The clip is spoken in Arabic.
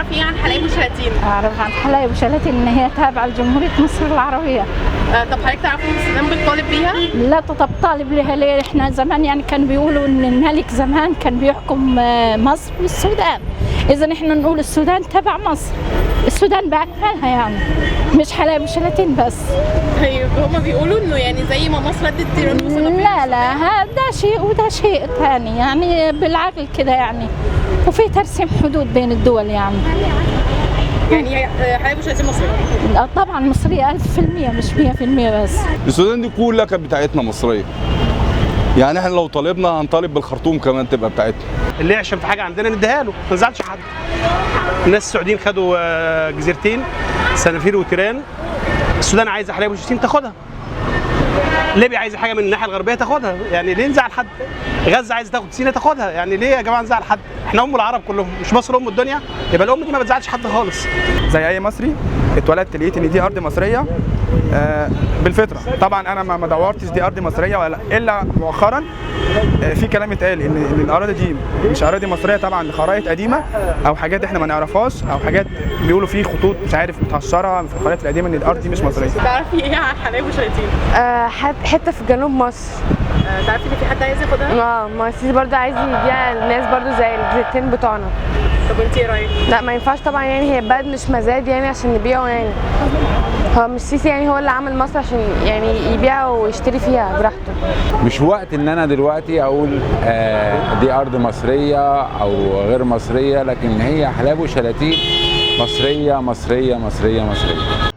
تعرفي ايه عن حلايب وشلاتين؟ أعرف عن حلايب وشلاتين إن هي تابعة لجمهورية مصر العربية. طب حضرتك تعرفي ان السودان بتطالب بيها؟ لا طالب لها ليه؟ إحنا زمان يعني كانوا بيقولوا إن الملك زمان كان بيحكم مصر والسودان، إذا إحنا نقول السودان تبع مصر، السودان بأكملها يعني، مش حلايب وشلاتين بس. طيب هما بيقولوا انه يعني زي ما مصر ادت تيران وصنافير. لا هذا شيء وده شيء ثاني يعني بالعقل كده يعني، وفي ترسيم حدود بين الدول يعني. يعني حلايب وشلاتين مصرية؟ طبعا مصرية 1000% مش 100% بس. السودان دي كلها كانت بتاعتنا مصرية، يعني احنا لو طالبنا هنطالب بالخرطوم كمان تبقى بتاعتنا. اللي يعشم في حاجه عندنا نديها له، ما نزعلش حد. الناس السعوديين خدوا جزيرتين سنافير وتيران، السودان عايزه حلايب وشلاتين تاخدها، ليبيا عايزه حاجه من الناحيه الغربيه تاخدها، يعني ليه نزعل حد؟ غزه عايزه تاخد سيناء تاخدها، يعني ليه يا جماعه نزعل حد؟ احنا ام العرب كلهم، مش مصر ام الدنيا؟ يبقى الام دي ما بتزعلش حد خالص. زي اي مصري اتولدت لقيت ان دي ارض مصريه بالفطره. طبعا انا ما دورتش دي ارض مصريه ولا الا مؤخرا في كلام اتقال ان الاراضي دي مش اراضي مصريه طبعا لخرائط قديمه او حاجات احنا ما نعرفهاش او حاجات بيقولوا فيه خطوط مش عارف متهشره في الخرائط القديمه ان الارض دي مش مصريه. تعرفي ايه عن حلايب وشلاتين؟ حته في جنوب مصر. تعرفي ان في حد عايز ياخدها؟ ما السيسي برضه عايز يبيع الناس برضه زي الجزيرتين بتوعنا. طب انت ايه رايك؟ لا ما ينفعش طبعا، يعني هي بلد مش مزاد يعني عشان نبيعه، يعني هو مش السيسي يعني هو اللي عمل مصر عشان يعني يبيع ويشتري فيها براحته. مش وقت ان انا دلوقتي اقول دي ارض مصريه او غير مصريه، لكن هي حلايب وشلاتين مصريه مصريه مصريه مصريه.